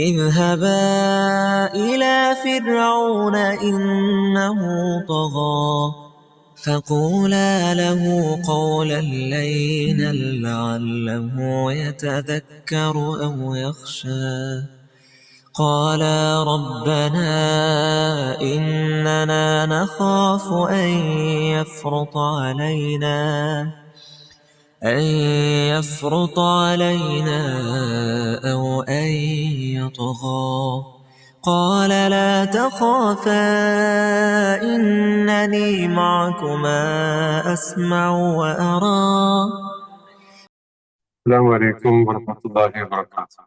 اذهبا إلى فرعون إنه طغى فقولا له قولا لينا لعله يتذكر أو يخشى قالا ربنا إننا نخاف أن يفرط علينا أو أن يطغى قال لا تخافا إنني معكما أسمع وأرى. السلام عليكم ورحمة الله وبركاته.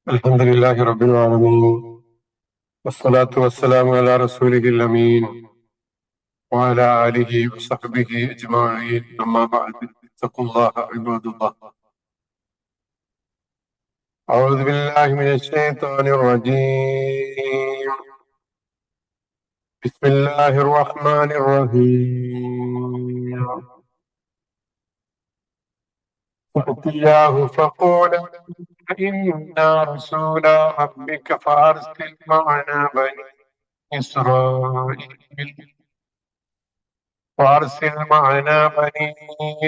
الحمد لله رب العالمين والصلاة والسلام على رسوله الأمين وعلى آله وصحبه أجمعين. أما بعد، اتقوا الله عباد الله. أعوذ بالله من الشيطان الرجيم. بسم الله الرحمن الرحيم. فأتياه فقولا إنا رسول ربك فأرسل معنا بني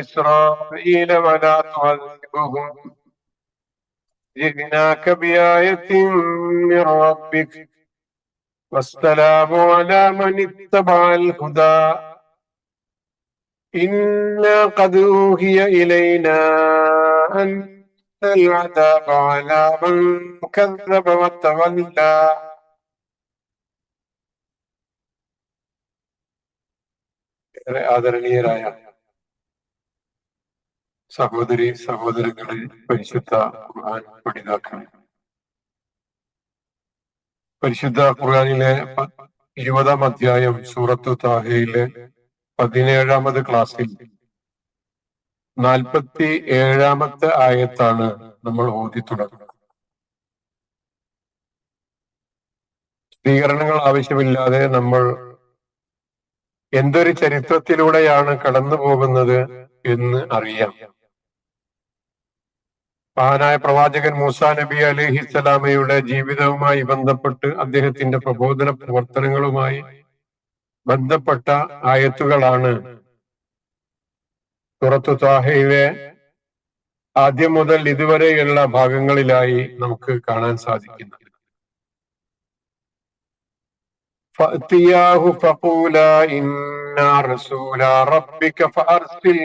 إسرائيل ولا تعذبهم جئناك بآية من ربك والسلام على من اتبع الهدى إنا قد أوحي إلينا أن العذاب على من كذب وتولى. ആദരണീയരായ സഹോദരി സഹോദരങ്ങളെ, പരിശുദ്ധ ഖുർആൻ പഠിതാക്കളെ, പരിശുദ്ധ ഖുർആനിലെ 20-ാം അധ്യായം സൂറത്തു താഹയിലെ 17-ാമത് ക്ലാസ്സിൽ 47-ാമത്തെ ആയത്താണ് നമ്മൾ ഓതി തുടങ്ങുന്നത്. സ്വീകരണങ്ങൾ ആവശ്യമില്ലാതെ നമ്മൾ എന്തൊരു ചരിത്രത്തിലൂടെയാണ് കടന്നു പോകുന്നത് എന്ന് അറിയാം. മഹാനായ പ്രവാചകൻ മൂസാ നബി അലൈഹിസ്സലാമയുടെ ജീവിതവുമായി ബന്ധപ്പെട്ട് അദ്ദേഹത്തിന്റെ പ്രബോധന പ്രവർത്തനങ്ങളുമായി ബന്ധപ്പെട്ട ആയത്തുകളാണ് സൂറത്തു ത്വാഹയിലെ ആദ്യം മുതൽ ഇതുവരെയുള്ള ഭാഗങ്ങളിലായി നമുക്ക് കാണാൻ സാധിക്കുന്നത്. فأتياه فقولا إنا رسول ربك فأرسل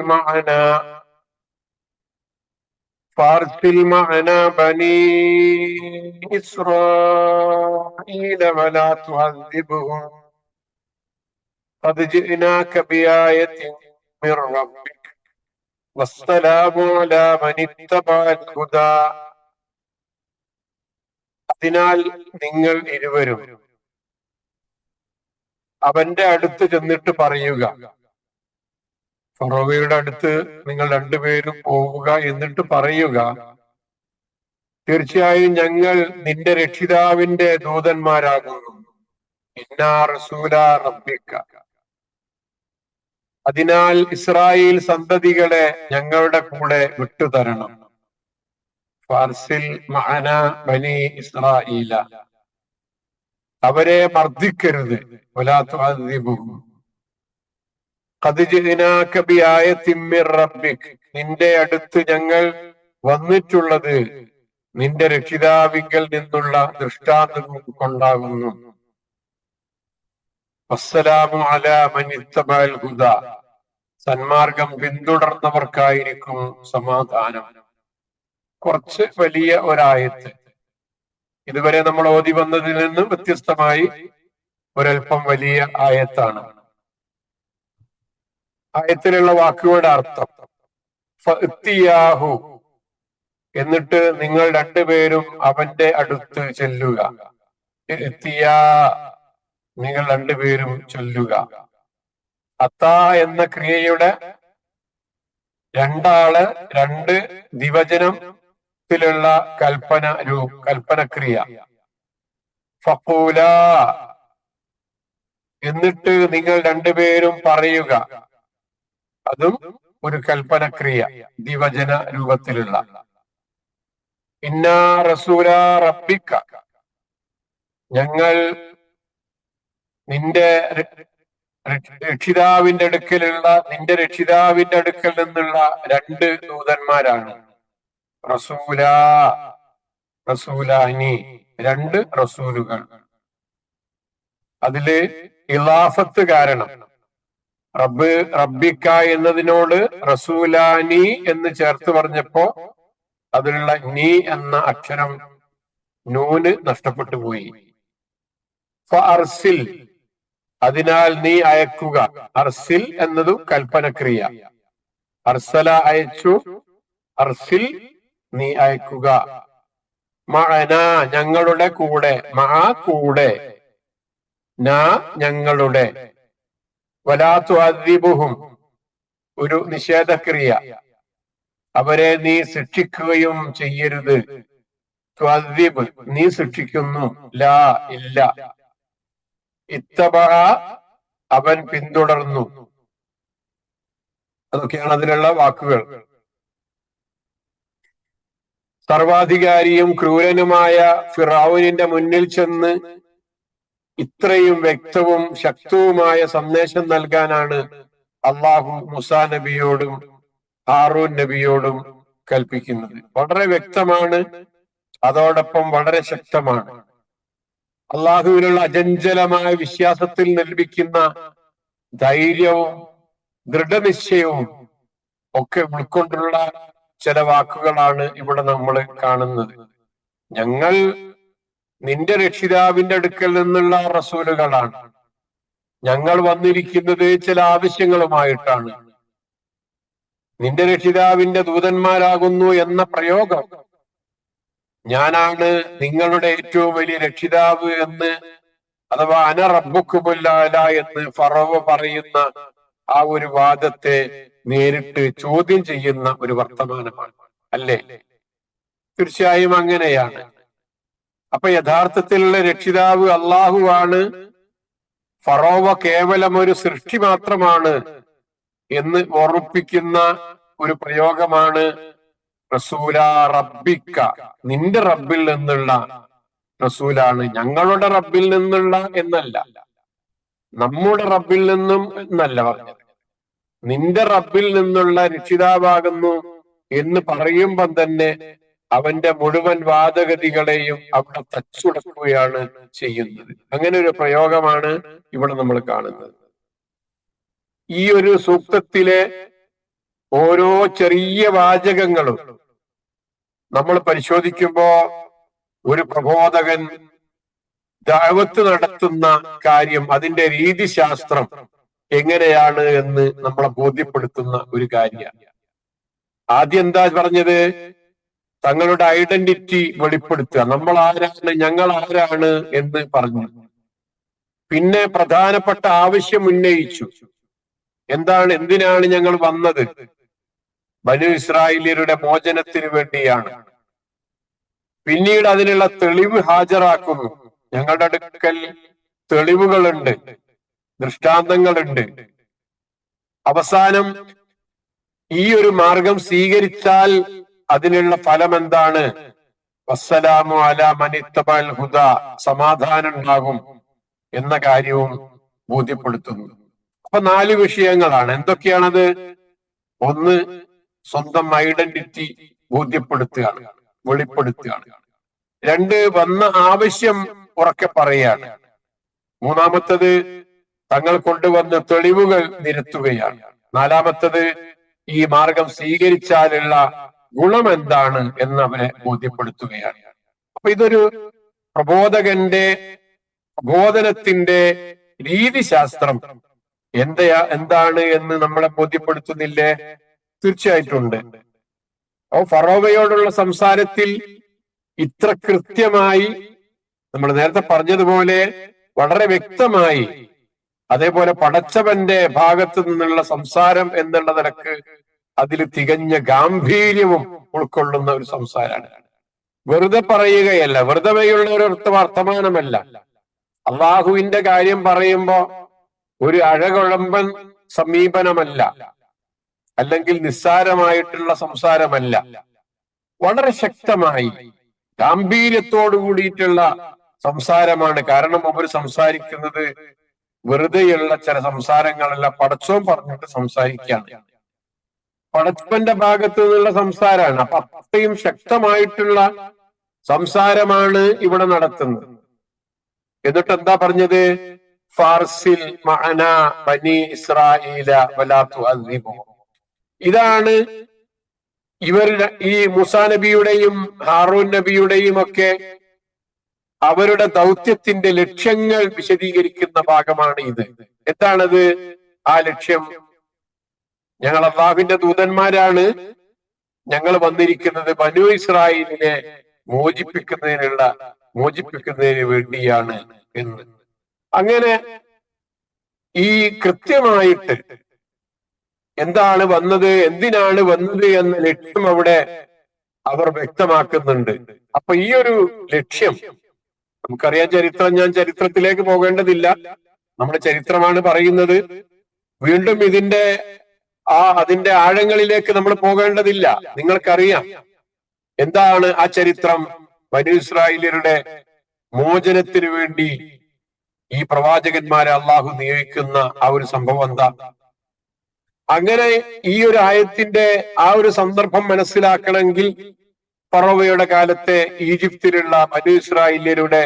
معنا بني إسرائيل ولا تعذبهم قد جئناك بآية من ربك والسلام على من اتبع الهدى. അതിനാൽ നിങ്ങൾ ഇരുവരും അവന്റെ അടുത്ത് ചെന്നിട്ട് പറയുക, ഫറോവയുടെ അടുത്ത് നിങ്ങൾ രണ്ടുപേരും പോവുക, എന്നിട്ട് പറയുക, തീർച്ചയായും ഞങ്ങൾ നിന്റെ രക്ഷിതാവിന്റെ ദൂതന്മാരാകുന്നു. ഇന്നാ റസൂല റബ്ബിക, അതിനാൽ ഇസ്രായേൽ സന്തതികളെ ഞങ്ങളുടെ കൂടെ വിട്ടുതരണം. ഫാർസിൽ മഅന ബനി ഇസ്രായേല, അവരെ മർദ്ദിക്കരുത്. വലാ തുഅദ്ദിബുഹും ഖദ് ജിഅനാക ബിആയത്തിൻ മിർ റബ്ബിക്, നിന്റെ അടുത്ത് ഞങ്ങൾ വന്നിട്ടുള്ളത് നിന്റെ രക്ഷിതാവിങ്കൽ നിന്നുള്ള ദൃഷ്ടാന്തങ്ങൾ കൊണ്ടാകുന്നു. വസ്സലാമു അലാ മൻ ഇത്തബഅൽ ഹുദാ, സന്മാർഗം പിന്തുടർന്നവർക്കായിരിക്കും സമാധാനം. കുറച്ച് വലിയ ഒരായത്ത്. ഇതുവരെ നമ്മൾ ഓതി വന്നതിൽ നിന്ന് വ്യത്യസ്തമായി ഒരൽപ്പം വലിയ ആയത്താണ്. ആയത്തിലുള്ള വാക്കുകളുടെ അർത്ഥം ഫഅ്തിയാഹു, എന്നിട്ട് നിങ്ങൾ രണ്ടുപേരും അവന്റെ അടുത്ത് ചെല്ലുക. എത്തിയാ, നിങ്ങൾ രണ്ടുപേരും ചൊല്ലുക. അത്താ എന്ന ക്രിയയുടെ രണ്ടാള് രണ്ട് ദിവചനത്തിലുള്ള കൽപ്പനക്രിയ. ഫഖൂല, എന്നിട്ട് നിങ്ങൾ രണ്ടുപേരും പറയുക, അതും ഒരു കൽപ്പനക്രിയ, ദിവചന രൂപത്തിലുള്ള. ഇന്നാ റസൂല റബ്ബിക്ക, ഞങ്ങൾ നിന്റെ രക്ഷിതാവിന്റെ അടുക്കൽ നിന്നുള്ള രണ്ട് ദൂതന്മാരാണ്. റസൂല, റസൂലാനി, രണ്ട് റസൂലുകൾ. അതില് ഇലാഫത്ത് കാരണം റബ്ബിക്ക എന്നതിനോട് റസൂലാനി എന്ന് ചേർത്ത് പറഞ്ഞപ്പോ അതിലുള്ള നീ എന്ന അക്ഷരം നൂന് നഷ്ടപ്പെട്ടു പോയി. ഫഅർസിൽ, അതിനാൽ നീ അയക്കുക. അർസിൽ എന്നതും കൽപ്പനക്രിയ. അർസല അയച്ചു, അർസിൽ നീ അയക്കുക. മഅന ഞങ്ങളുടെ കൂടെ, മഅ കൂടെ, നാ ഞങ്ങളുടെ, വലാ തുഅദ്ദിബുഹും ഒരു നിഷേധക്രിയ, അവരെ നീ ശിക്ഷിക്കുകയും ചെയ്യരുത്. തുഅദ്ദിബ് നീ ശിക്ഷിക്കുന്നു, ലാ ഇല്ല. ഇത്തബഅ അവൻ പിന്തുടർന്നു. അതൊക്കെയാണ് അതിലുള്ള വാക്കുകൾ. സർവാധികാരിയും ക്രൂരനുമായ ഫിറഔനിന്റെ മുന്നിൽ ചെന്ന് ഇത്രയും വ്യക്തവും ശക്തവുമായ സന്ദേശം നൽകാനാണ് അള്ളാഹു മൂസാ നബിയോടും ഹാറൂൻ നബിയോടും കൽപ്പിക്കുന്നത്. വളരെ വ്യക്തമാണ്, അതോടൊപ്പം വളരെ ശക്തമാണ്. അള്ളാഹുവിനുള്ള അചഞ്ചലമായ വിശ്വാസത്തിൽ ലഭിക്കുന്ന ധൈര്യവും ദൃഢനിശ്ചയവും ഒക്കെ ഉൾക്കൊണ്ടുള്ള ചില വാക്കുകളാണ് ഇവിടെ നമ്മൾ കാണുന്നത്. ഞങ്ങൾ നിന്റെ രക്ഷിതാവിന്റെ അടുക്കൽ നിന്നുള്ള റസൂലുകളാണ്. ഞങ്ങൾ വന്നിരിക്കുന്നത് ചില ആവശ്യങ്ങളുമായിട്ടാണ്. നിന്റെ രക്ഷിതാവിന്റെ ദൂതന്മാരാകുന്നു എന്ന പ്രയോഗം, ഞാനാണ് നിങ്ങളുടെ ഏറ്റവും വലിയ രക്ഷിതാവ് എന്ന്, അഥവാ അന റബ്ബുക്കുമുൽ അഅല എന്ന് ഫറവ പറയുന്ന ആ ഒരു വാദത്തെ നേരിട്ട് ചോദ്യം ചെയ്യുന്ന ഒരു വർത്തമാനമാണ്, അല്ലേ? തീർച്ചയായും അങ്ങനെയാണ്. അപ്പൊ യഥാർത്ഥത്തിലുള്ള രക്ഷിതാവ് അള്ളാഹു ആണ്. ഫറോവ കേവലം ഒരു സൃഷ്ടി മാത്രമാണ് എന്ന് ഓർമ്മിപ്പിക്കുന്ന ഒരു പ്രയോഗമാണ് റസൂല റബ്ബിക്ക, നിന്റെ റബ്ബിൽ നിന്നുള്ള റസൂലാണ്. ഞങ്ങളുടെ റബ്ബിൽ നിന്നുള്ള എന്നല്ല, നമ്മുടെ റബ്ബിൽ നിന്നും എന്നല്ല പറഞ്ഞത്. നിന്റെ റബ്ബിൽ നിന്നുള്ള രക്ഷിതാവാകുന്നു എന്ന് പറയുമ്പം തന്നെ അവന്റെ മുഴുവൻ വാദഗതികളെയും അവിടെ തച്ചുടക്കുകയാണ് ചെയ്യുന്നത്. അങ്ങനെ ഒരു പ്രയോഗമാണ് ഇവിടെ നമ്മൾ കാണുന്നത്. ഈ ഒരു സൂക്തത്തിലെ ഓരോ ചെറിയ വാചകങ്ങളും നമ്മൾ പരിശോധിക്കുമ്പോ ഒരു പ്രബോധകൻ ദഅവത്ത് നടത്തുന്ന കാര്യം, അതിന്റെ രീതിശാസ്ത്രം എങ്ങനെയാണ് എന്ന് നമ്മളെ ബോധ്യപ്പെടുത്തുന്ന ഒരു കാര്യമാണ്. ആദ്യം എന്താ പറഞ്ഞത്? തങ്ങളുടെ ഐഡന്റിറ്റി വെളിപ്പെടുത്തുക. നമ്മൾ ആരാണ്, ഞങ്ങൾ ആരാണ് എന്ന് പറഞ്ഞു. പിന്നെ പ്രധാനപ്പെട്ട ആവശ്യം ഉന്നയിച്ചു. എന്തിനാണ് ഞങ്ങൾ വന്നത്? ബനു ഇസ്രായേല്യരുടെ മോചനത്തിന് വേണ്ടിയാണ്. പിന്നീട് അതിനുള്ള തെളിവ് ഹാജരാക്കുന്നു. ഞങ്ങളുടെ അടുക്കൽ തെളിവുകളുണ്ട്, ദൃഷ്ടാന്തങ്ങളുണ്ട്. അവസാനം ഈ ഒരു മാർഗം സ്വീകരിച്ചാൽ അതിനുള്ള ഫലം എന്താണ്? വസ്സലാമു അലാ മനിത്തബൽ ഹുദ, സമാധാനം ഉണ്ടാകും എന്ന കാര്യവും ബോധ്യപ്പെടുത്തുന്നു. അപ്പൊ 4 വിഷയങ്ങളാണ്. എന്തൊക്കെയാണത്? ഒന്ന്, സ്വന്തം ഐഡന്റിറ്റി ബോധ്യപ്പെടുത്തുകയാണ്, വെളിപ്പെടുത്തുകയാണ്. 2, വന്ന ആവശ്യം ഉറക്കെ പറയുകയാണ്. 3-മത്തത്, തങ്ങൾ കൊണ്ടുവന്ന തെളിവുകൾ നിരത്തുകയാണ്. 4-മത്തത്, ഈ മാർഗം സ്വീകരിച്ചാലുള്ള ഗുണം എന്താണ് എന്ന് അവരെ ബോധ്യപ്പെടുത്തുകയാണ്. അപ്പൊ ഇതൊരു പ്രബോധകന്റെ പ്രബോധനത്തിന്റെ രീതിശാസ്ത്രം എന്താണ് എന്ന് നമ്മളെ ബോധ്യപ്പെടുത്തുന്നില്ലേ? തീർച്ചയായിട്ടുണ്ട്. ഫറോവയോടുള്ള സംസാരത്തിൽ ഇത്ര കൃത്യമായി, നമ്മൾ നേരത്തെ പറഞ്ഞതുപോലെ വളരെ വ്യക്തമായി, അതേപോലെ പടച്ചവന്റെ ഭാഗത്തു നിന്നുള്ള സംസാരം എന്നുള്ള നിലക്ക് അതിൽ തികഞ്ഞ ഗാംഭീര്യവും ഉൾക്കൊള്ളുന്ന ഒരു സംസാരമാണ്. വെറുതെ പറയുകയല്ല, വെറുതെയുള്ള ഒരു വർത്തമാനമല്ല. അള്ളാഹുവിന്റെ കാര്യം പറയുമ്പോ ഒരു അഴകുഴമ്പൻ സമീപനമല്ല, അല്ലെങ്കിൽ നിസ്സാരമായിട്ടുള്ള സംസാരമല്ല. വളരെ ശക്തമായി ഗാംഭീര്യത്തോടു കൂടിയിട്ടുള്ള സംസാരമാണ്. കാരണം അവർ സംസാരിക്കുന്നത് വെറുതെയുള്ള ചില സംസാരങ്ങളല്ല, പടച്ചോൻ പറഞ്ഞിട്ട് സംസാരിക്കുകയാണ്, പടച്ചവന്റെ ഭാഗത്തു നിന്നുള്ള സംസാരമാണ്. അപ്പൊ അത്രയും ശക്തമായിട്ടുള്ള സംസാരമാണ് ഇവിടെ നടത്തുന്നത്. എന്നിട്ട് എന്താ പറഞ്ഞത്? ഫാർസിൽ മഅന ബനി ഇസ്രായീല വലാ തുഅദ്ദിബു. ഇതാണ് ഇവരുടെ, ഈ മൂസാ നബിയുടെയും ഹാറൂൻ നബിയുടെയും ഒക്കെ അവരുടെ ദൗത്യത്തിന്റെ ലക്ഷ്യങ്ങൾ വിശദീകരിക്കുന്ന ഭാഗമാണ് ഇത്. എന്താണത്? ആ ലക്ഷ്യം, ഞങ്ങൾ അള്ളാഹുവിന്റെ ദൂതന്മാരാണ്, ഞങ്ങൾ വന്നിരിക്കുന്നത് ബനൂ ഇസ്രായേലിനെ മോചിപ്പിക്കുന്നതിന് വേണ്ടിയാണ് എന്ന്. അങ്ങനെ ഈ കൃത്യമായിട്ട് എന്താണ് വന്നത്, എന്തിനാണ് വന്നത് എന്ന ലക്ഷ്യം അവിടെ അവർ വ്യക്തമാക്കുന്നുണ്ട്. അപ്പൊ ഈ ഒരു ലക്ഷ്യം നമുക്കറിയാം. ചരിത്രം, ഞാൻ ചരിത്രത്തിലേക്ക് പോകേണ്ടതില്ല, നമ്മുടെ ചരിത്രമാണ് പറയുന്നത്. വീണ്ടും അതിന്റെ ആഴങ്ങളിലേക്ക് നമ്മൾ പോകേണ്ടതില്ല. നിങ്ങൾക്കറിയാം എന്താണ് ആ ചരിത്രം. ബനൂ ഇസ്രായേല്യരുടെ മോചനത്തിന് വേണ്ടി ഈ പ്രവാചകന്മാരെ അള്ളാഹു നിയോഗിക്കുന്ന ആ ഒരു സംഭവം എന്താ? അങ്ങനെ ഈ ഒരു ആയത്തിന്റെ ആ ഒരു സന്ദർഭം മനസ്സിലാക്കണമെങ്കിൽ ഫറോവയുടെ കാലത്തെ ഈജിപ്തിലുള്ള ബനൂ ഇസ്രായേല്യരുടെ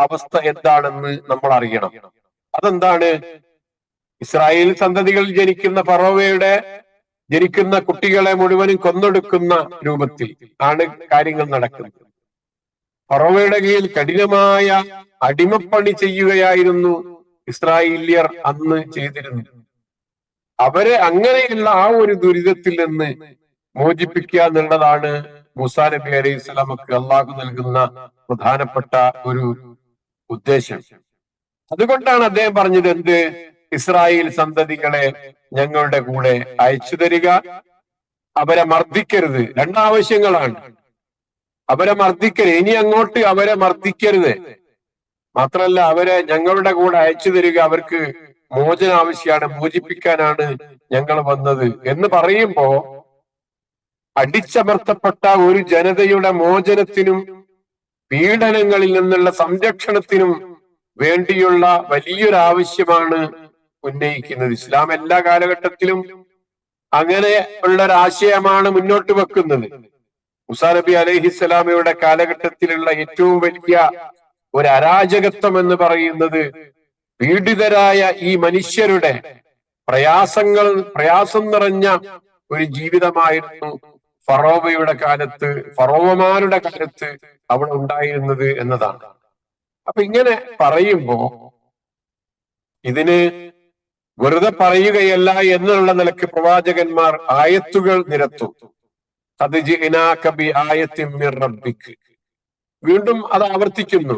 അവസ്ഥ എന്താണെന്ന് നമ്മൾ അറിയണം. അതെന്താണ്? ഇസ്രായേൽ സന്തതികളിൽ ജനിക്കുന്ന കുട്ടികളെ മുഴുവനും കൊന്നൊടുക്കുന്ന രൂപത്തിൽ ആണ് കാര്യങ്ങൾ നടക്കുന്നത്. ഫറോവയുടെ കീഴിൽ കഠിനമായ അടിമപ്പണി ചെയ്യുകയായിരുന്നു ഇസ്രായേല്യർ അന്ന് ചെയ്തിരുന്നത്. അവരെ അങ്ങനെയുള്ള ആ ഒരു ദുരിതത്തിൽ നിന്ന് മോചിപ്പിക്കുക എന്നുള്ളതാണ് മൂസാ നബി അലൈഹി സ്വലാമക്ക് അള്ളാഹു നൽകുന്ന പ്രധാനപ്പെട്ട ഒരു ഉദ്ദേശം. അതുകൊണ്ടാണ് അദ്ദേഹം പറഞ്ഞത് എന്ത്? ഇസ്രായേൽ സന്തതികളെ ഞങ്ങളുടെ കൂടെ അയച്ചു തരിക, അവരെ മർദ്ദിക്കരുത്. രണ്ടാവശ്യങ്ങളാണ്. അവരെ മർദ്ദിക്കരുത്, ഇനി അങ്ങോട്ട് അവരെ മർദ്ദിക്കരുത്. മാത്രല്ല അവരെ ഞങ്ങളുടെ കൂടെ അയച്ചു തരിക, അവർക്ക് മോചനം ആവശ്യമാണ്, മോചിപ്പിക്കാനാണ് ഞങ്ങൾ വന്നത് എന്ന് പറയുമ്പോ അടിച്ചമർത്തപ്പെട്ട ഒരു ജനതയുടെ മോചനത്തിനും പീഡനങ്ങളിൽ നിന്നുള്ള സംരക്ഷണത്തിനും വേണ്ടിയുള്ള വലിയൊരു ആവശ്യമാണ് ഉന്നയിക്കുന്നത്. ഇസ്ലാം എല്ലാ കാലഘട്ടത്തിലും അങ്ങനെ ഉള്ള ഒരു ആശയമാണ് മുന്നോട്ട് വെക്കുന്നത്. മൂസാ നബി അലൈഹിസ്സലാമയുടെ കാലഘട്ടത്തിലുള്ള ഏറ്റവും വലിയ ഒരു അരാജകത്വം എന്ന് പറയുന്നത് പീഡിതരായ ഈ മനുഷ്യരുടെ പ്രയാസം നിറഞ്ഞ ഒരു ജീവിതമായിരുന്നു ഫറോവമാരുടെ കാലത്ത് അവിടെ ഉണ്ടായിരുന്നത് എന്നതാണ്. അപ്പൊ ഇങ്ങനെ പറയുമ്പോ ഇതിന് വെറുതെ പറയുകയല്ല എന്നുള്ള നിലക്ക് പ്രവാചകന്മാർ ആയത്തുകൾ നിരത്തും. അത് വീണ്ടും അത് ആവർത്തിക്കുന്നു.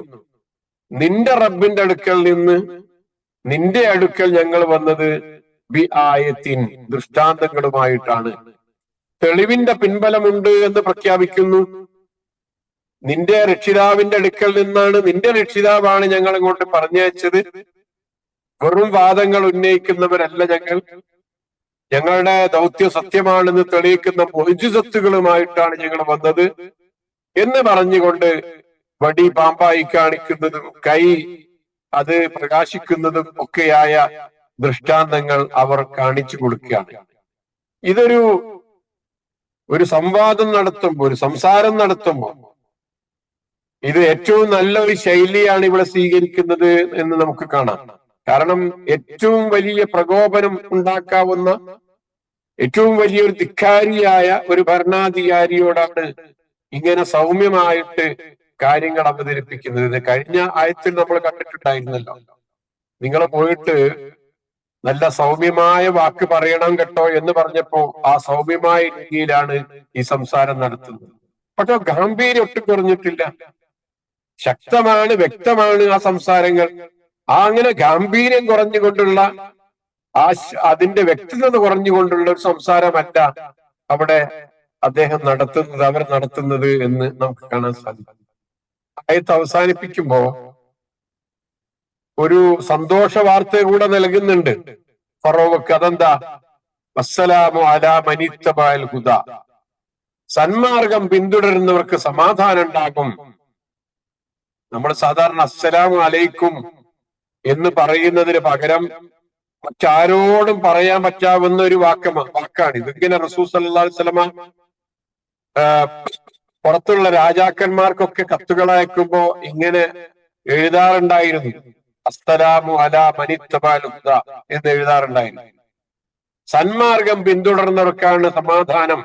നിന്റെ റബ്ബിന്റെ അടുക്കൽ നിന്ന് നിന്റെ അടുക്കൽ ഞങ്ങൾ വന്നത് ബി ആയത്തിൻ, ദൃഷ്ടാന്തങ്ങളുമായിട്ടാണ്. തെളിവിന്റെ പിൻബലമുണ്ട് എന്ന് പ്രഖ്യാപിക്കുന്നു. നിന്റെ രക്ഷിതാവിന്റെ അടുക്കൽ നിന്നാണ്, നിന്റെ രക്ഷിതാവാണ് ഞങ്ങൾ ഇങ്ങോട്ട് പറഞ്ഞയച്ചത്. വെറും വാദങ്ങൾ ഉന്നയിക്കുന്നവരല്ല ഞങ്ങൾ. ഞങ്ങളുടെ ദൗത്യം സത്യമാണെന്ന് തെളിയിക്കുന്ന മൊഴിജത്തുകളുമായിട്ടാണ് ഞങ്ങൾ വന്നത് എന്ന് പറഞ്ഞുകൊണ്ട് വടി പാമ്പായി കാണിക്കുന്നതും കൈ അത് പ്രകാശിക്കുന്നതും ഒക്കെയായ ദൃഷ്ടാന്തങ്ങൾ അവർ കാണിച്ചു കൊടുക്കുകയാണ്. ഒരു സംവാദം നടത്തുമ്പോൾ, ഒരു സംസാരം നടത്തുമ്പോൾ ഇത് ഏറ്റവും നല്ലൊരു ശൈലിയാണ് ഇവിടെ സ്വീകരിക്കുന്നത് എന്ന് നമുക്ക് കാണാം. കാരണം ഏറ്റവും വലിയ പ്രകോപനം ഉണ്ടാക്കാവുന്ന, ഏറ്റവും വലിയൊരു ധിക്കാരിയായ ഒരു ഭരണാധികാരിയോടാണ് ഇങ്ങനെ സൗമ്യമായിട്ട് കാര്യങ്ങൾ അവതരിപ്പിക്കുന്നത്. കഴിഞ്ഞ ആയത്തിൽ നമ്മൾ കണ്ടിട്ടുണ്ടായിരുന്നല്ലോ, നിങ്ങൾ പോയിട്ട് നല്ല സൗമ്യമായ വാക്ക് പറയണം കേട്ടോ എന്ന് പറഞ്ഞപ്പോ ആ സൗമ്യമായ രീതിയിലാണ് ഈ സംസാരം നടത്തുന്നത്. പക്ഷെ ഗാംഭീര്യം ഒട്ടും കുറഞ്ഞിട്ടില്ല, ശക്തമാണ്, വ്യക്തമാണ് ആ സംസാരങ്ങൾ. അങ്ങനെ ഗാംഭീര്യം കുറഞ്ഞുകൊണ്ടുള്ള അതിന്റെ വ്യക്തിഗത കുറഞ്ഞുകൊണ്ടുള്ള ഒരു സംസാരമല്ല അവിടെ അവർ നടത്തുന്നത് എന്ന് നമുക്ക് കാണാൻ സാധിക്കും. ആയത്ത് അവസാനിപ്പിക്കുമ്പോ ഒരു സന്തോഷ വാർത്ത കൂടെ നൽകുന്നുണ്ട് ഫറോവക്ക്. അതെന്താ? വസ്സലാമു അലാ മനിത്തബഅൽ ഹുദ. സന്മാർഗം പിന്തുടരുന്നവർക്ക് സമാധാനം ഉണ്ടാകും. നമ്മൾ സാധാരണ അസ്സലാമു അലൈക്കും എന്ന് പറയുന്നതിന് പകരം മറ്റാരോടും പറയാൻ പറ്റാവുന്ന ഒരു വാക്കാണ് ഇത്. ഇങ്ങനെ റസൂൽ സല്ലല്ലാഹു അലൈഹി വസല്ലമ പുറത്തുള്ള രാജാക്കന്മാർക്കൊക്കെ കത്തുകൾ അയക്കുമ്പോ ഇങ്ങനെ എഴുതാറുണ്ടായിരുന്നു, അസ്സലാമു അലാ മനിത്തബഅൽ ഹുദ എന്ന് എഴുതാറുണ്ടായിരുന്നു. സന്മാർഗം പിന്തുടർന്നവർക്കാണ് സമാധാനം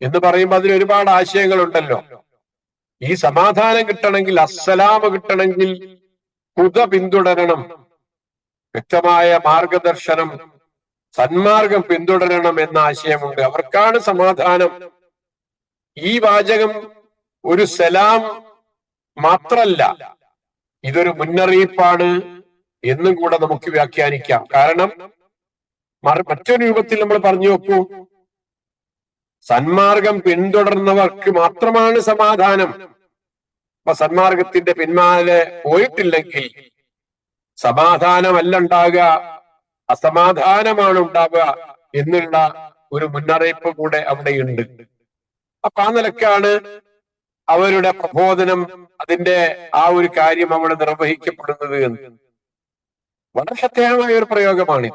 എന്ന് പറയുമ്പോൾ അതിന് ഒരുപാട് ആശയങ്ങളുണ്ടല്ലോ. ഈ സമാധാനം കിട്ടണമെങ്കിൽ, അസ്സലാമ് കിട്ടണമെങ്കിൽ ഹുദ പിന്തുടരണം, വ്യക്തമായ മാർഗദർശനം, സന്മാർഗം പിന്തുടരണം എന്ന ആശയമുണ്ട്. അവർക്കാണ് സമാധാനം. ഈ വാചകം ഒരു സലാം മാത്രല്ല, ഇതൊരു മുന്നറിയിപ്പാണ് എന്നും കൂടെ നമുക്ക് വ്യാഖ്യാനിക്കാം. കാരണം മറ്റൊരു രൂപത്തിൽ നമ്മൾ പറഞ്ഞു നോക്കൂ, സന്മാർഗം പിന്തുടർന്നവർക്ക് മാത്രമാണ് സമാധാനം. അപ്പൊ സന്മാർഗത്തിന്റെ പിന്നാലെ പോയിട്ടില്ലെങ്കിൽ സമാധാനമല്ല ഉണ്ടാകുക, അസമാധാനമാണ് ഉണ്ടാവുക എന്നുള്ള ഒരു മുന്നറിയിപ്പ് കൂടെ അവിടെയുണ്ട്. അപ്പൊ ആ നിലക്കാണ് അവരുടെ പ്രബോധനം, അതിന്റെ ആ ഒരു കാര്യം അവിടെ നിർവഹിക്കപ്പെടുന്നത് എന്ന്. വളരെ ശ്രദ്ധേയമായ ഒരു പ്രയോഗമാണ്.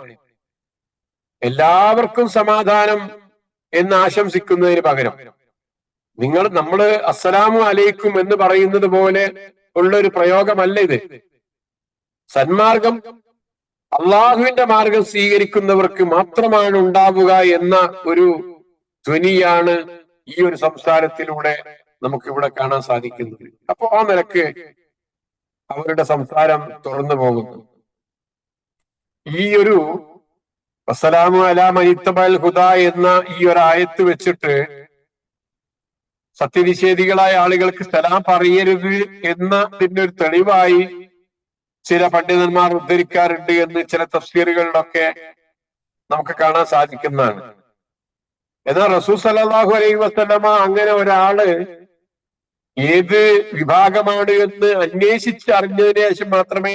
എല്ലാവർക്കും സമാധാനം എന്ന് ആശംസിക്കുന്നതിന് പകരം നമ്മള് അസ്സലാമു അലൈക്കും എന്ന് പറയുന്നത് പോലെ ഉള്ള ഒരു പ്രയോഗമല്ല ഇത്. സന്മാർഗം അള്ളാഹുവിന്റെ മാർഗം സ്വീകരിക്കുന്നവർക്ക് മാത്രമാണ് ഉണ്ടാവുക എന്ന ഒരു ധ്വനിയാണ് ഈ ഒരു സംസാരത്തിലൂടെ നമുക്ക് ഇവിടെ കാണാൻ സാധിക്കുന്നത്. അപ്പോ ആ നിലക്ക് അവരുടെ സംസാരം തുറന്നു പോകുന്നു. ഈ ഒരു അസ്സലാമു അലാ മനിത്തബഅൽ ഹുദ എന്ന ഈ ഒരു ആയത്ത് വെച്ചിട്ട് സത്യനിഷേധികളായ ആളുകൾക്ക് സലാം പറയരുത് എന്നതിന്റെ ഒരു തെളിവായി ചില പണ്ഡിതന്മാർ ഉദ്ധരിക്കാറുണ്ട് എന്ന് ചില തഫ്സീറുകളിലൊക്കെ നമുക്ക് കാണാൻ സാധിക്കുന്നതാണ്. എന്നാൽ റസൂൽ സല്ലല്ലാഹു അലൈഹി വസല്ലമ അങ്ങനെ ഒരാള് ഏത് വിഭാഗമാണ് എന്ന് അന്വേഷിച്ചറിഞ്ഞതിന് ശേഷം മാത്രമേ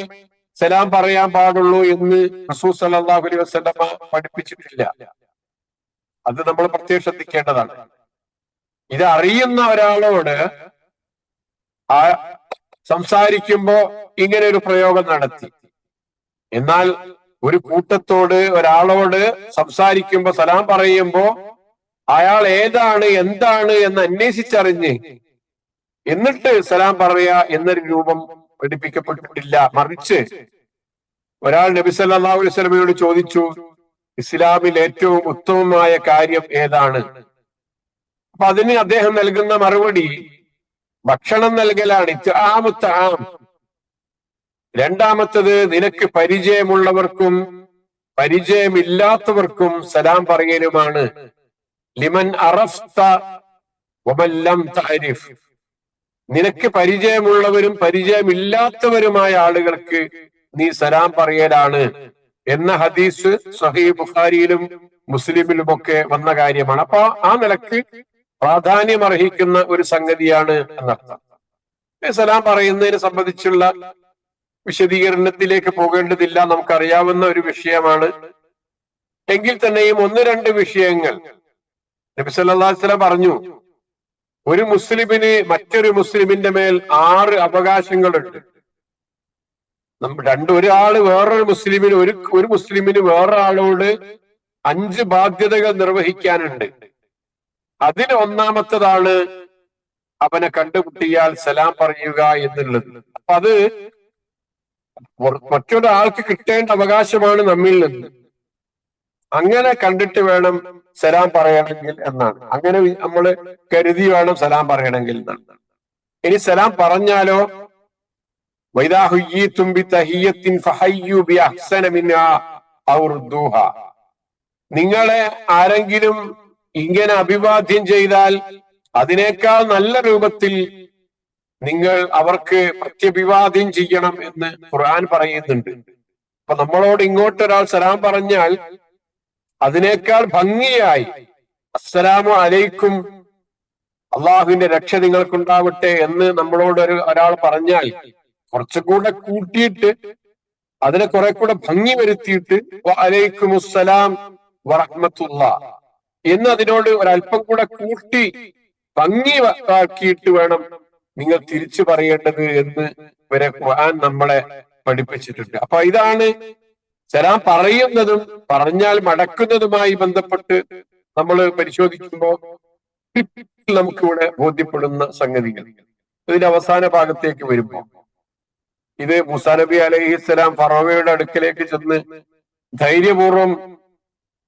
സലാം പറയാൻ പാടുള്ളൂ എന്ന് റസൂൽ സല്ലല്ലാഹു അലൈഹി വസല്ലമ പഠിപ്പിച്ചിട്ടില്ല. അത് നമ്മൾ പ്രത്യേകം ശ്രദ്ധിക്കേണ്ടതാണ്. ഇത് അറിയുന്ന ഒരാളോട് സംസാരിക്കുമ്പോ ഇങ്ങനെ ഒരു പ്രയോഗം നടത്തി. എന്നാൽ ഒരു കൂട്ടത്തോട്, ഒരാളോട് സംസാരിക്കുമ്പോ, സലാം പറയുമ്പോ അയാൾ ഏതാണ് എന്താണ് എന്ന് അന്വേഷിച്ചറിഞ്ഞ് എന്നിട്ട് സലാം പറയാ എന്നൊരു രൂപം പഠിപ്പിക്കപ്പെട്ടിട്ടില്ല. മറിച്ച് ഒരാൾ നബി സല്ലല്ലാഹു അലൈഹി വസല്ലമയോട് ചോദിച്ചു, ഇസ്ലാമിൽ ഏറ്റവും ഉത്തമമായ കാര്യം ഏതാണ്? അപ്പൊ അതിന് അദ്ദേഹം നൽകുന്ന മറുപടി ഭക്ഷണം നൽകലാണ്, ഇത്ആമു തആം. രണ്ടാമത്തത് നിനക്ക് പരിചയമുള്ളവർക്കും പരിചയമില്ലാത്തവർക്കും സലാം പറയലുമാണ്. ലിമൻ അറഫ്ത വമൻ ലം തഅരിഫ്. നിനക്ക് പരിചയമുള്ളവരും പരിചയമില്ലാത്തവരുമായ ആളുകൾക്ക് നീ സലാം പറയലാണ് എന്ന ഹദീസ് സ്വഹീഹ് ബുഖാരിയിലും മുസ്ലിമിലുമൊക്കെ വന്ന കാര്യമാണ്. അപ്പൊ ആ നിലക്ക് പ്രാധാന്യം അർഹിക്കുന്ന ഒരു സംഗതിയാണ് എന്നർത്ഥം. സലാം പറയുന്നതിനെ സംബന്ധിച്ചുള്ള വിശദീകരണത്തിലേക്ക് പോകേണ്ടതില്ല, നമുക്കറിയാവുന്ന ഒരു വിഷയമാണ്. എങ്കിൽ തന്നെയും ഒന്ന് രണ്ട് വിഷയങ്ങൾ നബി സല്ലല്ലാഹു അലൈഹി വസല്ലം പറഞ്ഞു. ഒരു മുസ്ലിമിന് മറ്റൊരു മുസ്ലിമിന്റെ മേൽ 6 അവകാശങ്ങളുണ്ട്. ഒരാള് വേറൊരു മുസ്ലിമിന് ഒരു മുസ്ലിമിന് വേറൊരാളോട് 5 ബാധ്യതകൾ നിർവഹിക്കാനുണ്ട്. അതിൽ ഒന്നാമത്തതാണ് അവനെ കണ്ടുമുട്ടിയാൽ സലാം പറയുക എന്നുള്ളത്. അപ്പൊ അത് മറ്റൊരാൾക്ക് കിട്ടേണ്ട അവകാശമാണ് നമ്മിൽ നിന്ന്. അങ്ങനെ കണ്ടിട്ട് വേണം സലാം പറയണമെങ്കിൽ എന്നാണ്. അങ്ങനെ നമ്മൾ കരുതി വേണം സലാം പറയണമെങ്കിൽ എന്നാണ്. ഇനി സലാം പറഞ്ഞാലോ, വൈദാ ഹുയ്യീതും ബിതഹിയ്യത്തിൻ ഫഹയ്യു ബിഅഹ്സന മിൻഹാ ഔ റുദ്ദൂഹാ. നിങ്ങളെ ആരെങ്കിലും ഇങ്ങനെ അഭിവാദ്യം ചെയ്താൽ അതിനേക്കാൾ നല്ല രൂപത്തിൽ നിങ്ങൾ അവർക്ക് പ്രത്യഭിവാദ്യം ചെയ്യണം എന്ന് ഖുർആൻ പറയുന്നുണ്ട്. അപ്പൊ നമ്മളോട് ഇങ്ങോട്ടൊരാൾ സലാം പറഞ്ഞാൽ അതിനേക്കാൾ ഭംഗിയായി അസ്സലാമു അലൈക്കും, അള്ളാഹുവിന്റെ രക്ഷ നിങ്ങൾക്കുണ്ടാവട്ടെ എന്ന് നമ്മളോട് ഒരാൾ പറഞ്ഞാൽ കുറച്ചുകൂടെ കൂട്ടിയിട്ട് അതിനെ കുറെ കൂടെ ഭംഗി വരുത്തിയിട്ട് വഅലൈക്കുമുസ്സലാം വറഹ്മത്തുള്ളാഹ്, എന്ന് അതിനോട് ഒരല്പം കൂടെ കൂട്ടി ഭംഗിയാക്കിയിട്ട് വേണം നിങ്ങൾ തിരിച്ചു പറയേണ്ടത് എന്ന് വരെ ഖുർആൻ നമ്മളെ പഠിപ്പിച്ചിട്ടുണ്ട്. അപ്പൊ ഇതാണ് സലാം പറയുന്നതും പറഞ്ഞാൽ മടക്കുന്നതുമായി ബന്ധപ്പെട്ട് നമ്മൾ പരിശോധിക്കുമ്പോൾ നമുക്കിവിടെ ബോധ്യപ്പെടുന്ന സംഗതികൾ. ഇതിന്റെ അവസാന ഭാഗത്തേക്ക് വരുമ്പോൾ ഇത് മൂസാ നബി അലൈഹിസ്സലാം ഫറോവയുടെ അടുക്കലേക്ക് ചെന്ന് ധൈര്യപൂർവം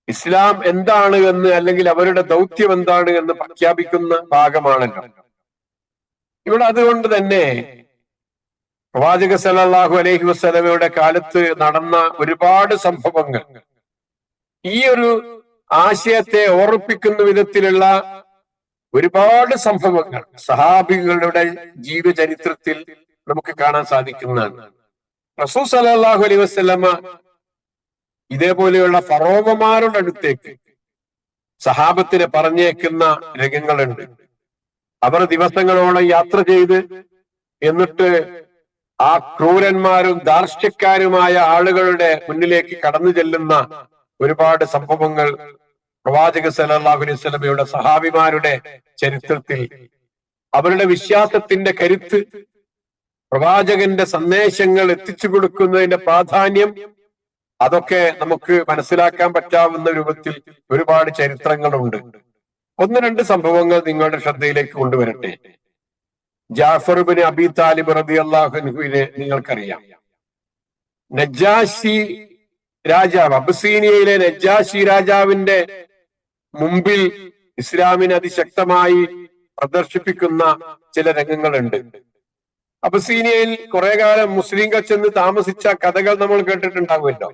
ഇസ്ലാം എന്താണ് എന്ന്, അല്ലെങ്കിൽ അവരുടെ ദൗത്യം എന്താണ് എന്ന് പ്രഖ്യാപിക്കുന്ന ഭാഗമാണല്ലോ ഇവിടെ. അതുകൊണ്ട് തന്നെ പ്രവാചക സല്ലല്ലാഹു അലൈഹി വസല്ലമയുടെ കാലത്ത് നടന്ന ഒരുപാട് സംഭവങ്ങൾ ഈ ഒരു ആശയത്തെ ഓർപ്പിക്കുന്ന വിധത്തിലുള്ള ഒരുപാട് സംഭവങ്ങൾ സഹാബികളുടെ ജീവചരിത്രത്തിൽ നമുക്ക് കാണാൻ സാധിക്കുന്നതാണ്. റസൂൽ സല്ലല്ലാഹു അലൈഹി വസല്ലമ ഇതേപോലെയുള്ള ഫറോവമാരുടെ അടുത്തേക്ക് സഹാബത്തിനെ പറഞ്ഞേക്കുന്ന രംഗങ്ങളുണ്ട്. അവർ ദിവസങ്ങളോളം യാത്ര ചെയ്ത് എന്നിട്ട് ആ ക്രൂരന്മാരും ധാർഷ്ട്യക്കാരുമായ ആളുകളുടെ മുന്നിലേക്ക് കടന്നു ചെല്ലുന്ന ഒരുപാട് സംഭവങ്ങൾ പ്രവാചക സല്ലല്ലാഹു അലൈഹി വസല്ലമയുടെ സഹാബിമാരുടെ ചരിത്രത്തിൽ അവരുടെ വിശ്വാസത്തിന്റെ കരുത്ത്, പ്രവാചകന്റെ സന്ദേശങ്ങൾ എത്തിച്ചു കൊടുക്കുന്നതിന്റെ പ്രാധാന്യം, അതൊക്കെ നമുക്ക് മനസ്സിലാക്കാൻ പറ്റാവുന്ന രൂപത്തിൽ ഒരുപാട് ചരിത്രങ്ങളുണ്ട്. ഒന്ന് രണ്ട് സംഭവങ്ങൾ നിങ്ങളുടെ ശ്രദ്ധയിലേക്ക് കൊണ്ടുവരട്ടെ. ജാഫർ ഇബ്നു അബീ താലിബ് റളിയല്ലാഹു അൻഹുവിനെ നിങ്ങൾക്കറിയാം. നജ്ജാശി രാജാവ്, അബസീനിയയിലെ നജ്ജാശി രാജാവിന്റെ മുമ്പിൽ ഇസ്ലാമിനെ അതിശക്തമായി പ്രദർശിപ്പിക്കുന്ന ചില രംഗങ്ങളുണ്ട്. അബസീനിയയിൽ കുറെ കാലം മുസ്ലിങ്ങൾ ചെന്ന് താമസിച്ച കഥകൾ നമ്മൾ കേട്ടിട്ടുണ്ടാവുമല്ലോ.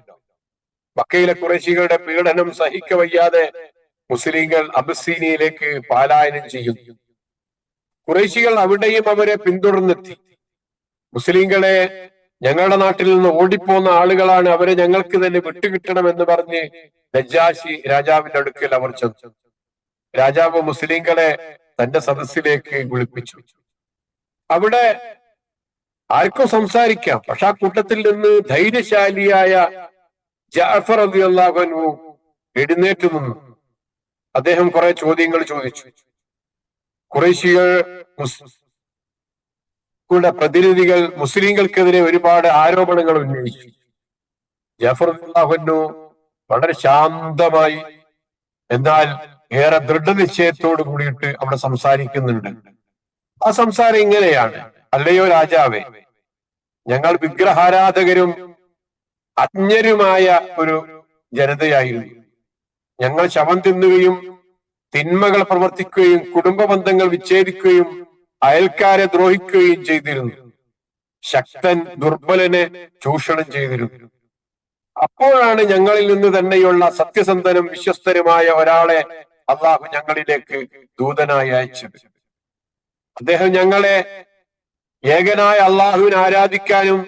മക്കയിലെ ഖുറൈശികളുടെ പീഡനം സഹിക്കവയ്യാതെ മുസ്ലിങ്ങൾ അബസീനിയയിലേക്ക് പലായനം ചെയ്യുന്നു. ഖുറൈശികൾ അവിടെയും അവരെ പിന്തുടർന്നെത്തി. മുസ്ലിങ്ങളെ ഞങ്ങളുടെ നാട്ടിൽ നിന്ന് ഓടിപ്പോന്ന ആളുകളാണ്, അവരെ ഞങ്ങൾക്ക് തന്നെ വിട്ടുകിട്ടണമെന്ന് പറഞ്ഞ് നജ്ജാശി രാജാവിന്റെ അടുക്കൽ അവർ ചെന്നു. രാജാവ് മുസ്ലിങ്ങളെ തന്റെ സദസ്സിലേക്ക് വിളിപ്പിച്ചു. അവിടെ ആർക്കും സംസാരിക്കാം, പക്ഷെ ആ കൂട്ടത്തിൽ നിന്ന് ധൈര്യശാലിയായ ജഅഫർ റളിയല്ലാഹു അൻഹു എഴുന്നേറ്റ് നിന്നു. അദ്ദേഹം കുറെ ചോദ്യങ്ങൾ ചോദിച്ചു. ഖുറൈശികൾ പ്രതിനിധികൾ മുസ്ലിങ്ങൾക്കെതിരെ ഒരുപാട് ആരോപണങ്ങൾ ഉന്നയിച്ചു. ജഅഫർ റളിയല്ലാഹു അൻഹു വളരെ ശാന്തമായി, എന്നാൽ ഏറെ ദൃഢനിശ്ചയത്തോട് കൂടിയിട്ട് അവിടെ സംസാരിക്കുന്നുണ്ട്. ആ സംസാരം ഇങ്ങനെയാണ്: അല്ലയോ രാജാവേ, ഞങ്ങൾ വിഗ്രഹാരാധകരും അജ്ഞരുമായ ഒരു ജനതയായിരുന്നു. ഞങ്ങൾ ശവം തിന്നുകയും തിന്മകൾ പ്രവർത്തിക്കുകയും കുടുംബ ബന്ധങ്ങൾ വിച്ഛേദിക്കുകയും അയൽക്കാരെ ദ്രോഹിക്കുകയും ചെയ്തിരുന്നു. ശക്തൻ ദുർബലനെ ചൂഷണം ചെയ്തിരുന്നു. അപ്പോഴാണ് ഞങ്ങളിൽ നിന്ന് തന്നെയുള്ള സത്യസന്ധനും വിശ്വസ്തരുമായ ഒരാളെ അള്ളാഹു ഞങ്ങളിലേക്ക് ദൂതനായി അയച്ചത്. അദ്ദേഹം ഞങ്ങളെ ഏകനായ അള്ളാഹുവിനെ ആരാധിക്കാനും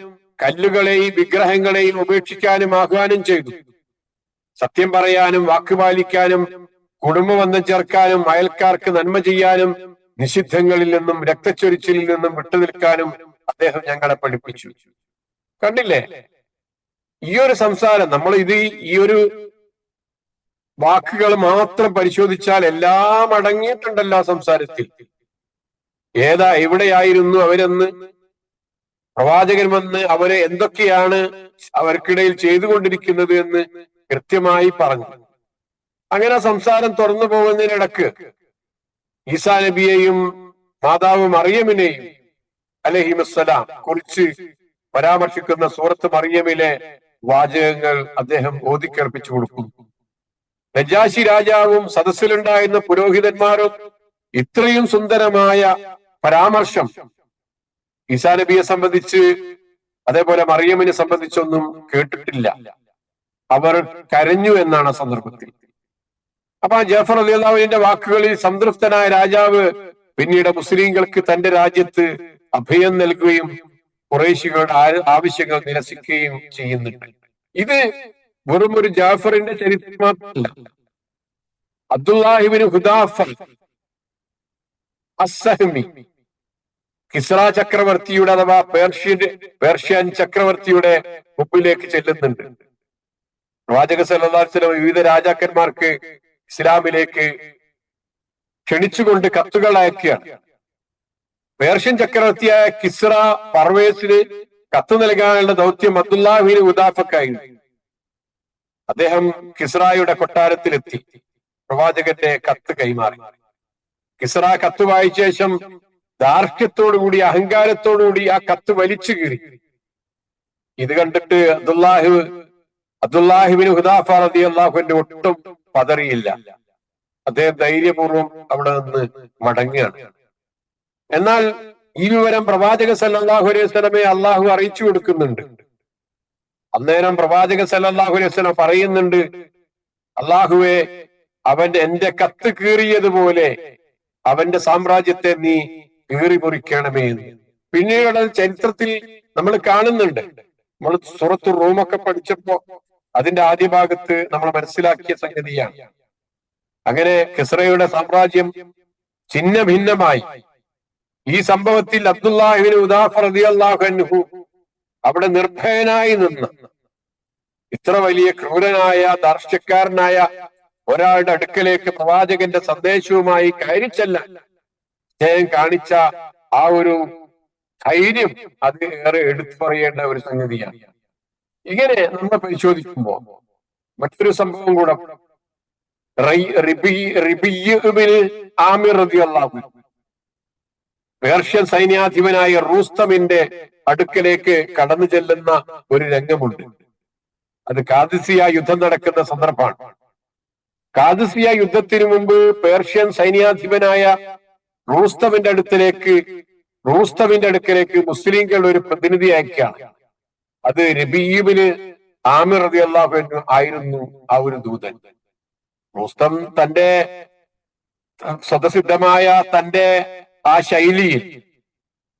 കല്ലുകളെയും വിഗ്രഹങ്ങളെയും ഉപേക്ഷിക്കാനും ആഹ്വാനം ചെയ്തു. സത്യം പറയാനും വാക്കുപാലിക്കാനും കുടുംബബന്ധം ചേർക്കാനും അയൽക്കാർക്ക് നന്മ ചെയ്യാനും നിഷിദ്ധങ്ങളിൽ നിന്നും രക്തച്ചൊരിച്ചിലിൽ നിന്നും വിട്ടുനിൽക്കാനും അദ്ദേഹം ഞങ്ങളെ പഠിപ്പിച്ചു. കണ്ടില്ലേ ഈ ഒരു സംസാരം? നമ്മൾ ഈ ഒരു വാക്കുകൾ മാത്രം പരിശോധിച്ചാൽ എല്ലാം അടങ്ങിയിട്ടുണ്ടല്ലോ ആ സംസാരത്തിൽ. എവിടെയായിരുന്നു അവരെന്ന്, പ്രവാചകൻ വന്ന് അവരെ എന്തൊക്കെയാണ് അവർക്കിടയിൽ ചെയ്തുകൊണ്ടിരിക്കുന്നത് എന്ന് കൃത്യമായി പറഞ്ഞു. അങ്ങനെ സംസാരം തുറന്നു പോകുന്നതിനിടക്ക് ഈസാ നബിയെയും മാതാവ് മറിയമിനെയും അലൈഹിമുസ്സലാം കുറിച്ച് പരാമർശിക്കുന്ന സൂറത്ത് മറിയമിലെ വാചകങ്ങൾ അദ്ദേഹം ഓതിക്കേർപ്പിച്ചു കൊടുക്കുന്നു. നജാശി രാജാവും സദസ്സിലുണ്ടായിരുന്ന പുരോഹിതന്മാരും ഇത്രയും സുന്ദരമായ പരാമർശം ഈസാ നബിയെ സംബന്ധിച്ച് അതേപോലെ മറിയമിനെ സംബന്ധിച്ചൊന്നും കേട്ടിട്ടില്ല. അവർ കരഞ്ഞു എന്നാണ് ആ സന്ദർഭത്തിൽ. അപ്പൊ ജഅഫർ റളിയല്ലാഹു അൻഹുവിന്റെ വാക്കുകളിൽ സംതൃപ്തനായ രാജാവ് പിന്നീട് മുസ്ലിങ്ങൾക്ക് തന്റെ രാജ്യത്ത് അഭയം നൽകുകയും ഖുറൈശികളുടെ ആവശ്യങ്ങൾ നിരസിക്കുകയും ചെയ്യുന്നുണ്ട്. ഇത് വെറും ഒരു ജാഫറിന്റെ ചരിത്രം മാത്രമല്ല. അബ്ദുല്ലാഹി ഇബ്നു ഹുദാഫ അസ്സഹ്മി, കിസ്റ ചക്രവർത്തിയുടെ അഥവാ പേർഷ്യൻ ചക്രവർത്തിയുടെ മുമ്പിലേക്ക് ചെല്ലുന്നുണ്ട്. പ്രവാചക സല്ലല്ലാഹു അലൈഹി വസല്ലം വിവിധ രാജാക്കന്മാർക്ക് ഇസ്ലാമിലേക്ക് ക്ഷണിച്ചുകൊണ്ട് കത്തുകൾ അയക്കുകയാണ്. പേർഷ്യൻ ചക്രവർത്തിയായ കിസ്ര പർവേസിന് കത്ത് നൽകാനുള്ള ദൗത്യം അബ്ദുല്ലാഹിബ്നു ഹുദാഫക്കായിരുന്നു. അദ്ദേഹം കിസ്റായുടെ കൊട്ടാരത്തിലെത്തി പ്രവാചകന്റെ കത്ത് കൈമാറി. കിസ്റ കത്ത് വായിച്ച ശേഷം ധാർഷ്ട്യത്തോടുകൂടി അഹങ്കാരത്തോടുകൂടി ആ കത്ത് വലിച്ചു കീറി. ഇത് കണ്ടിട്ട് അബ്ദുല്ലാഹിബ്നു ഹുദാഫ റളിയല്ലാഹു അൻഹു ഒട്ടും പതറിയില്ല. അദ്ദേഹം ധൈര്യപൂർവ്വം അവിടെ നിന്ന് മടങ്ങുകയാണ്. എന്നാൽ ഈ വിവരം പ്രവാചക സല്ലല്ലാഹു അലൈഹി വസല്ലമയെ അള്ളാഹു അറിയിച്ചു കൊടുക്കുന്നുണ്ട്. അന്നേരം പ്രവാചക സല്ലല്ലാഹു അലൈഹി വസല്ലം പറയുന്നുണ്ട്, അള്ളാഹുവെ, എന്റെ കത്ത് കീറിയതുപോലെ അവന്റെ സാമ്രാജ്യത്തെ നീ കീറി മുറിക്കണമേ എന്ന്. പിന്നീട് ചരിത്രത്തിൽ നമ്മൾ കാണുന്നുണ്ട്. നമ്മൾ സൂറത്തുർ റൂമൊക്കെ പഠിച്ചപ്പോ അതിന്റെ ആദ്യ ഭാഗത്ത് നമ്മൾ മനസ്സിലാക്കിയ സംഗതിയാണ്. അങ്ങനെ കിസ്റയുടെ സാമ്രാജ്യം ഛിന്ന ഭിന്നമായി. ഈ സംഭവത്തിൽ അബ്ദുല്ലാഹിബ്നു ഹുദാഫ റളിയല്ലാഹു അൻഹു അവിടെ നിർഭയനായി നിന്ന് ഇത്ര വലിയ ക്രൂരനായ ധാർഷ്ട്യക്കാരനായ ഒരാളുടെ അടുക്കലേക്ക് പ്രവാചകന്റെ സന്ദേശവുമായി കയറിച്ചെല്ലാൻ അദ്ദേഹം കാണിച്ച ആ ഒരു ധൈര്യം അത് ഏറെ എടുത്തു പറയേണ്ട ഒരു സംഗതിയാണ്. ഇങ്ങനെ നമ്മൾ പരിശോധിക്കുമ്പോൾ മറ്റൊരു സംഭവം കൂടെ, ആമിർ റളിയല്ലാഹു അൻഹു പേർഷ്യൻ സൈന്യാധിപനായ റൂസ്തമിന്റെ അടുക്കലേക്ക് കടന്നു ചെല്ലുന്ന ഒരു രംഗമുണ്ട്. അത് ഖാദിസിയ യുദ്ധം നടക്കുന്ന സന്ദർഭമാണ്. ഖാദിസിയ യുദ്ധത്തിനു മുമ്പ് പേർഷ്യൻ സൈന്യാധിപനായ റൂസ്തമിന്റെ അടുക്കലേക്ക് മുസ്ലിംകൾ ഒരു പ്രതിനിധി അയക്കുകയാണ്. അത് റബീഇബ്നു ആമിർ റളിയല്ലാഹു അൻഹു ആയിരുന്നു ആ ഒരു ദൂതൻ. റൂസ്തം തന്റെ സ്വതസിദ്ധമായ തന്റെ ആ ശൈലിയിൽ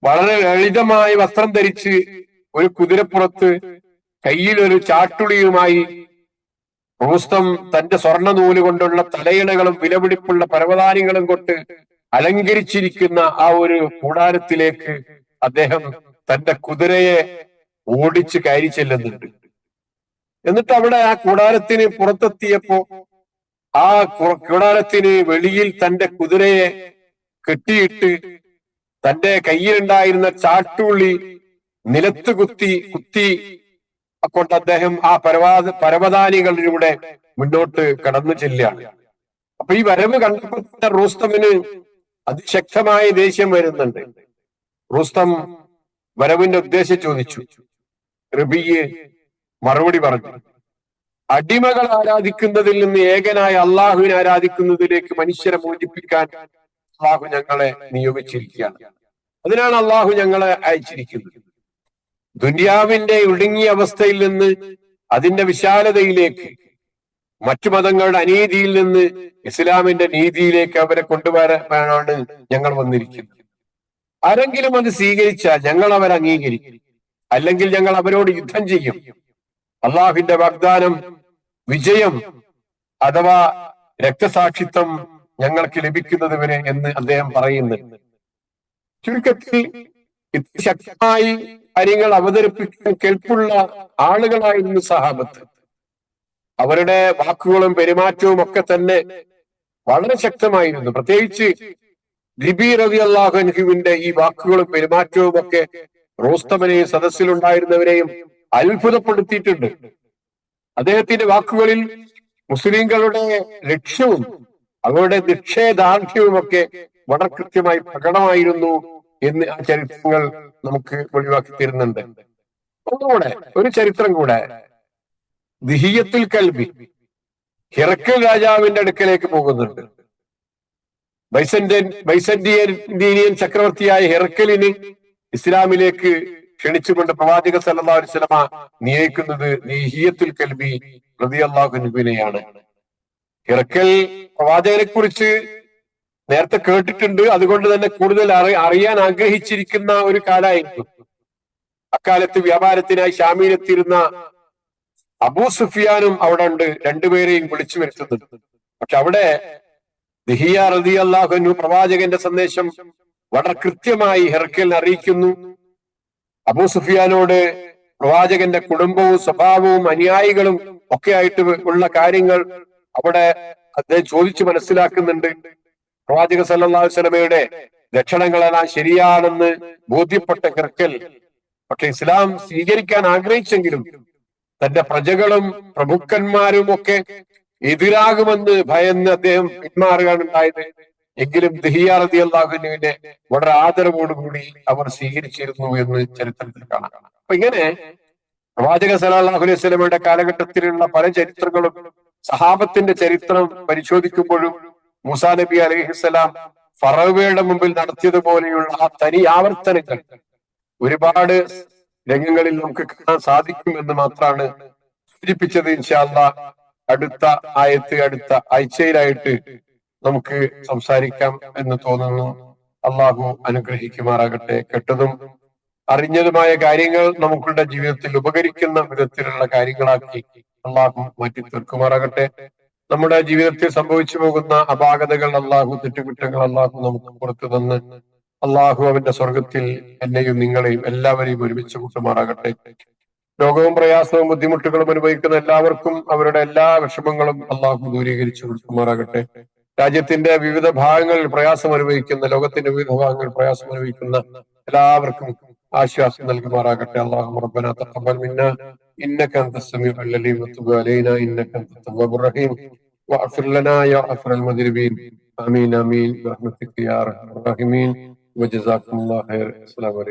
വളരെ ലളിതമായ വസ്ത്രം ധരിച്ച് ഒരു കുതിരപ്പുറത്ത് കയ്യിൽ ഒരു ചാട്ടുളിയുമായി റൂസ്തം തന്റെ സ്വർണ്ണ നൂല് കൊണ്ടുള്ള തലയിണകളും വിലപിടിപ്പുള്ള പരവതാനികളും കൊണ്ട് അലങ്കരിച്ചിരിക്കുന്ന ആ ഒരു കൂടാരത്തിലേക്ക് അദ്ദേഹം തന്റെ കുതിരയെ ഓടിച്ച് കയറി ചെല്ലുന്നുണ്ട്. എന്നിട്ട് അവിടെ ആ കൂടാരത്തിന് പുറത്തെത്തിയപ്പോ ആ കൂടാരത്തിന് വെളിയിൽ തന്റെ കുതിരയെ കെട്ടിയിട്ട് തന്റെ കയ്യിലുണ്ടായിരുന്ന ചാട്ടുള്ളി നിലത്ത് കുത്തി കൊണ്ട് അദ്ദേഹം ആ പരവതാനികളിലൂടെ മുന്നോട്ട് കടന്നു ചെല്ലുകയാണ്. അപ്പൊ ഈ വരവ് കണ്ടപ്പോൾ റൂസ്തമിന് അതിശക്തമായ ദേഷ്യം വരുന്നുണ്ട്. റൂസ്തം വരവിന്റെ ഉദ്ദേശം ചോദിച്ചു. റബീഇ മറുപടി പറഞ്ഞു, അടിമകൾ ആരാധിക്കുന്നതിൽ നിന്ന് ഏകനായ അള്ളാഹുവിനെ ആരാധിക്കുന്നതിലേക്ക് മനുഷ്യരെ മോചിപ്പിക്കാൻ അള്ളാഹു ഞങ്ങളെ നിയോഗിച്ചിരിക്കുകയാണ്. അതിനാണ് അള്ളാഹു ഞങ്ങളെ അയച്ചിരിക്കുന്നത്. ദുനിയാവിന്റെ ഇടുങ്ങിയ അവസ്ഥയിൽ നിന്ന് അതിന്റെ വിശാലതയിലേക്ക്, മറ്റു മതങ്ങളുടെ അനീതിയിൽ നിന്ന് ഇസ്ലാമിന്റെ നീതിയിലേക്ക് അവരെ കൊണ്ടുവരാനാണ് ഞങ്ങൾ വന്നിരിക്കുന്നത്. ആരെങ്കിലും അത് സ്വീകരിച്ചാൽ ഞങ്ങൾ അവരെ അംഗീകരിക്കും, അല്ലെങ്കിൽ ഞങ്ങൾ അവരോട് യുദ്ധം ചെയ്യും. അള്ളാഹുവിന്റെ വാഗ്ദാനം വിജയം അഥവാ രക്തസാക്ഷിത്വം ഞങ്ങൾക്ക് ലഭിക്കുന്നത് വരെ എന്ന് അദ്ദേഹം പറയുന്നുണ്ട്. ചുരുക്കത്തിൽ ഇത്ര ശക്തമായി കാര്യങ്ങൾ അവതരിപ്പിക്കാൻ കെൽപ്പുള്ള ആളുകളായിരുന്നു സഹാബത്ത്. അവരുടെ വാക്കുകളും പെരുമാറ്റവും ഒക്കെ തന്നെ വളരെ ശക്തമായിരുന്നു. പ്രത്യേകിച്ച് റബീഇ റളിയല്ലാഹു അൻഹുവിന്റെ ഈ വാക്കുകളും പെരുമാറ്റവും ഒക്കെ റൂസ്തമിനെയും സദസ്സിലുണ്ടായിരുന്നവരെയും അത്ഭുതപ്പെടുത്തിയിട്ടുണ്ട്. അദ്ദേഹത്തിന്റെ വാക്കുകളിൽ മുസ്ലിങ്ങളുടെ ലക്ഷ്യവും അവരുടെ നിശ്ചയദാർഢ്യവും ഒക്കെ വളരെ കൃത്യമായി പ്രകടമായിരുന്നു എന്ന് ആ ചരിത്രങ്ങൾ നമുക്ക് വെളിവാക്കി തരുന്നുണ്ട്. ഒന്നുകൂടെ ഒരു ചരിത്രം കൂടെ, ദിഹിയത്തുൽ കൽബി ഹിറക്കൽ രാജാവിന്റെ അടുക്കലേക്ക് പോകുന്നുണ്ട്. ബൈസന്റീനിയൻ ചക്രവർത്തിയായ ഹിറക്കലിന് ഇസ്ലാമിലേക്ക് ക്ഷണിച്ചുകൊണ്ട് പ്രവാചക സല്ലല്ലാഹു അലൈഹി വസല്ലമ നിയോഗിക്കുന്നത് ദിഹിയത്തുൽ കൽബി റളിയല്ലാഹു അൻഹുവിനെയാണ്. ഹിറക്കൽ പ്രവാചകനെ കുറിച്ച് നേരത്തെ കേട്ടിട്ടുണ്ട്. അതുകൊണ്ട് തന്നെ കൂടുതൽ അറിയാൻ ആഗ്രഹിച്ചിരിക്കുന്ന ഒരു കാലമായിരിക്കും. അക്കാലത്ത് വ്യാപാരത്തിനായി ഷാമിലെത്തിയിരുന്ന അബൂ സുഫിയാനും അവിടെ ഉണ്ട്. രണ്ടുപേരെയും വിളിച്ചു വരുത്തുന്നുണ്ട്. പക്ഷെ അവിടെ ദിഹിയ റളിയല്ലാഹു അൻഹു പ്രവാചകന്റെ സന്ദേശം വളരെ കൃത്യമായി ഹിറക്കലിനെ അറിയിക്കുന്നു. അബൂ സുഫിയാനോട് പ്രവാചകന്റെ കുടുംബവും സ്വഭാവവും അനുയായികളും ഒക്കെ ആയിട്ട് ഉള്ള കാര്യങ്ങൾ അവിടെ അദ്ദേഹം ചോദിച്ചു മനസ്സിലാക്കുന്നുണ്ട്. പ്രവാചക സല്ലല്ലാഹു അലൈഹി വസല്ലമയുടെ ലക്ഷണങ്ങളെല്ലാം ശരിയാണെന്ന് ബോധ്യപ്പെട്ട ഹിർക്കൽ പക്ഷെ ഇസ്ലാം സ്വീകരിക്കാൻ ആഗ്രഹിച്ചെങ്കിലും തന്റെ പ്രജകളും പ്രഭുക്കന്മാരും ഒക്കെ എതിരാകുമെന്ന് ഭയന്ന് അദ്ദേഹം പിന്മാറുകയാണ് ഉണ്ടായത്. എങ്കിലും ദഹിയ റളിയല്ലാഹു അൻഹുവിനെ വളരെ ആദരവോടുകൂടി അവർ സ്വീകരിച്ചിരുന്നു എന്ന് ചരിത്രത്തിൽ കാണാം. അപ്പൊ ഇങ്ങനെ പ്രവാചക സല്ലല്ലാഹു അലൈഹി വസല്ലമയുടെ കാലഘട്ടത്തിലുള്ള പല ചരിത്രങ്ങളും സഹാബത്തിന്റെ ചരിത്രം പരിശോധിക്കുമ്പോഴും മൂസാ നബി അലൈഹിസ്സലാം ഫറവയുടെ മുമ്പിൽ നടത്തിയതുപോലെയുള്ള ആ തനി ആവർത്തനങ്ങൾ ഒരുപാട് രംഗങ്ങളിൽ നമുക്ക് കാണാൻ സാധിക്കും എന്ന് മാത്രമാണ് സൂചിപ്പിച്ചത്. ഇൻഷാ അല്ലാഹ് അടുത്ത അടുത്ത ആഴ്ചയിലായിട്ട് നമുക്ക് സംസാരിക്കാം എന്ന് തോന്നുന്നു. അള്ളാഹു അനുഗ്രഹിക്കുമാറാകട്ടെ. കേട്ടതും അറിഞ്ഞതുമായ കാര്യങ്ങൾ നമുക്കുള്ള ജീവിതത്തിൽ ഉപകരിക്കുന്ന വിധത്തിലുള്ള കാര്യങ്ങളാക്കി അള്ളാഹു മാറ്റി തീർക്കുമാറാകട്ടെ. നമ്മുടെ ജീവിതത്തിൽ സംഭവിച്ചു പോകുന്ന അപാകതകൾ അള്ളാഹു, തെറ്റുകുറ്റങ്ങൾ അള്ളാഹു നമുക്ക് പുറത്തു തന്ന് അള്ളാഹു അവന്റെ സ്വർഗത്തിൽ എന്നെയും നിങ്ങളെയും എല്ലാവരെയും ഒരുമിച്ച് കൂട്ടുമാറാകട്ടെ. രോഗവും പ്രയാസവും ബുദ്ധിമുട്ടുകളും അനുഭവിക്കുന്ന എല്ലാവർക്കും അവരുടെ എല്ലാ വിഷമങ്ങളും അള്ളാഹു ദൂരീകരിച്ചു കൊടുക്കുമാറാകട്ടെ. രാജ്യത്തിന്റെ വിവിധ ഭാഗങ്ങളിൽ പ്രയാസം അനുഭവിക്കുന്ന, ലോകത്തിന്റെ വിവിധ ഭാഗങ്ങളിൽ പ്രയാസം അനുഭവിക്കുന്ന എല്ലാവർക്കും ആശ്വാസം നൽകുമാറാകട്ടെ. അല്ലാഹുമ്മ റബ്ബനാ തഖബ്ബൽ മിന്നാ ഇന്നക അൻതസ് സമീഉൽ അലീം വതുബ് അലൈനാ ഇന്നക അൻതത് തവ്വാബുർ റഹീം വഅഗ്ഫിർ ലനാ യാ ഗഫൂറൽ മുദ്രിബീൻ. ആമീൻ ആമീൻ ബിറഹ്മതിക യാ അർഹമർ റഹീമീൻ. വജസാക്കുമുല്ലാഹു ഖൈർ. അസ്സലാമു അലൈക്കും.